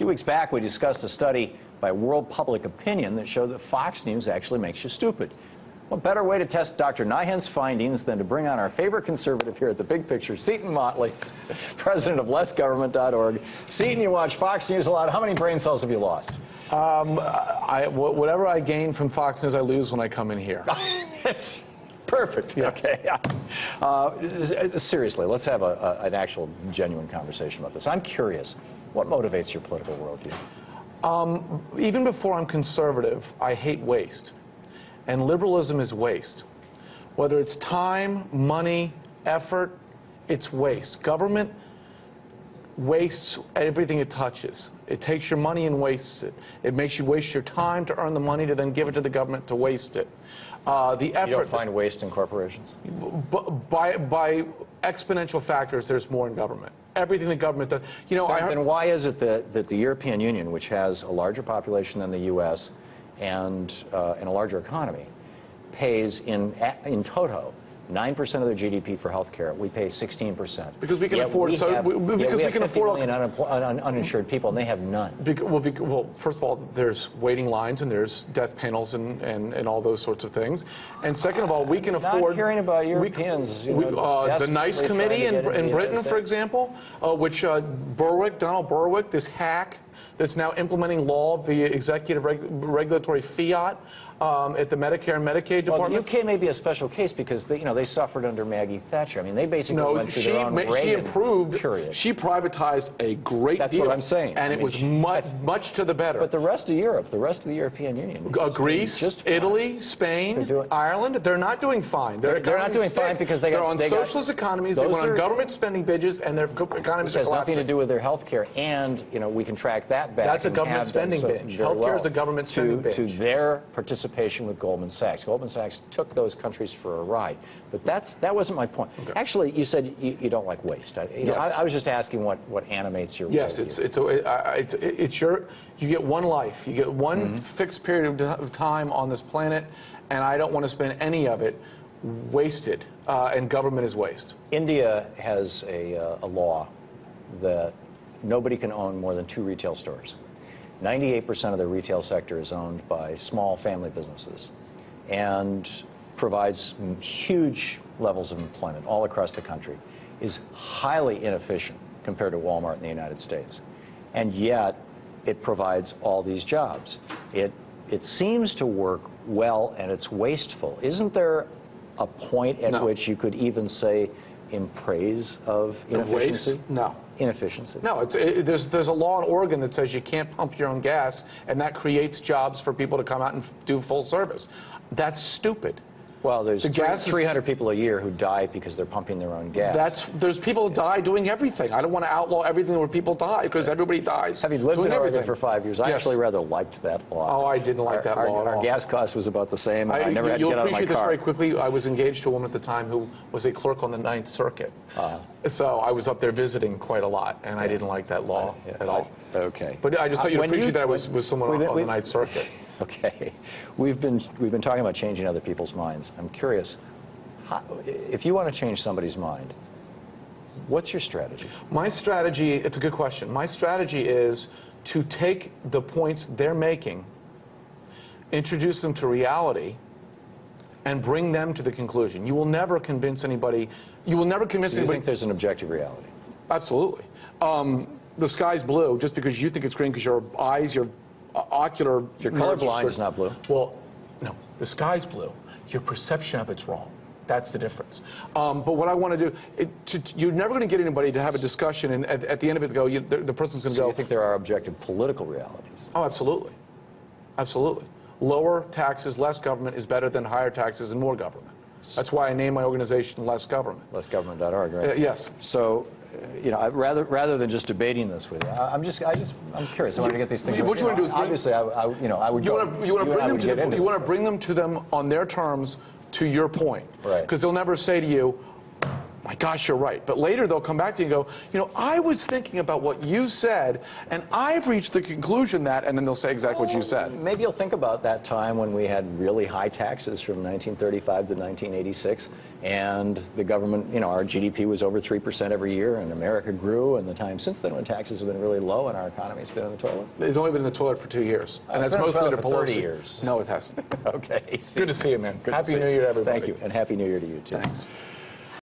few weeks back, we discussed a study by World Public Opinion that showed that Fox News actually makes you stupid. What better way to test Dr. Nyhan's findings than to bring on our favorite conservative here at the Big Picture, Seton Motley, president of lessgovernment.org. Seton, you watch Fox News a lot. How many brain cells have you lost? Whatever I gain from Fox News, I lose when I come in here. It's perfect. Yes. Okay. Seriously, let's have an actual, genuine conversation about this. I'm curious, what motivates your political worldview? Even before I'm conservative, I hate waste. And liberalism is waste. Whether it's time, money, effort, it's waste. Government wastes everything it touches. It takes your money and wastes it. It makes you waste your time to earn the money to then give it to the government to waste it. The effort. You don't find waste in corporations? By exponential factors, there's more in government. Everything the government does. You know, then why is it that the European Union, which has a larger population than the U.S. and a larger economy, pays in toto 9% of their GDP for health care? We pay 16%. Because we can afford. We have 50 million uninsured people, and they have none. Well, first of all, there's waiting lines and there's death panels and all those sorts of things. And second of all, we can afford. Not hearing about Europeans. The NICE committee in Britain, for example, which Donald Berwick, this hack that's now implementing law via executive regulatory fiat at the Medicare and Medicaid departments. Well, the UK may be a special case because they suffered under Maggie Thatcher. I mean, they basically went through their own Reagan period. She privatized a great deal. That's what I'm saying. And it was much to the better. But the rest of Europe, the rest of the European Union, Greece, Italy, Spain, Ireland, they're not doing fine. They're not doing fine because they're on socialist economies. They went on government spending binges, and their economies are collapsing. This has nothing to do with their health care, and we can track that back. That's a government spending binge. Health care is a government spending binge. To their participation with Goldman Sachs. Goldman Sachs took those countries for a ride. But that wasn't my point. Okay. Actually, you said you don't like waste. I was just asking what animates your worldview. You get one life. You get one fixed period of time on this planet, and I don't want to spend any of it wasted, and government is waste. India has a law that nobody can own more than 2 retail stores. 98% of the retail sector is owned by small family businesses and provides huge levels of employment all across the country, is highly inefficient compared to Walmart in the United States. And yet, it provides all these jobs. It seems to work well, and it's wasteful. Isn't there a point at which you could even say in praise of inefficiency? No. Inefficiency. No, there's a law in Oregon that says you can't pump your own gas, and that creates jobs for people to come out and do full service. That's stupid. Well, there's 300 people a year who die because they're pumping their own gas. There's people who die doing everything. I don't want to outlaw everything where people die, because everybody dies. Having lived in Oregon for 5 years, I actually rather liked that law. Oh, I didn't like that law at all. Our gas cost was about the same. I never had to get out of my car. You'll appreciate this very quickly. I was engaged to a woman at the time who was a clerk on the 9th Circuit. So I was up there visiting quite a lot, and I didn't like that law at all. Okay. But I just thought you'd appreciate that I was with someone on the 9th Circuit. Okay. We've been talking about changing other people's minds. I'm curious, if you want to change somebody's mind, what's your strategy? My strategy, it's a good question. My strategy is to take the points they're making, introduce them to reality, and bring them to the conclusion. You will never convince anybody. You will never convince anybody. You think there's an objective reality? Absolutely. The sky's blue just because you think it's green because your eyes, your ocular. If you're colorblind, it's not blue. Well, no. The sky's blue. Your perception of it's wrong. That's the difference. But what I want to do, you're never going to get anybody to have a discussion, and at the end of it, the person's going to go. So you think there are objective political realities? Oh, absolutely. Absolutely. Lower taxes, less government is better than higher taxes and more government. That's why I named my organization Less Government. Lessgovernment.org, right? Yes. So, rather than just debating this with you, I'm curious. I want to get these things. What you want to do is obviously, I would. You want to bring them to them on their terms. To your point, right? Because they'll never say to you, my gosh, you're right. But later they'll come back to you and go, you know, I was thinking about what you said, and I've reached the conclusion that, and then they'll say exactly what you said. Maybe you'll think about that time when we had really high taxes from 1935 to 1986, and the government, you know, our GDP was over 3% every year, and America grew, and the time since then when taxes have been really low and our economy's been in the toilet. It's only been in the toilet for 2 years, and that's been in the mostly toilet to for 30 Pelosi. years. No, it hasn't. Okay. Good to see you, man. Good to Happy see New Year to everybody. Thank you, and Happy New Year to you, too. Thanks.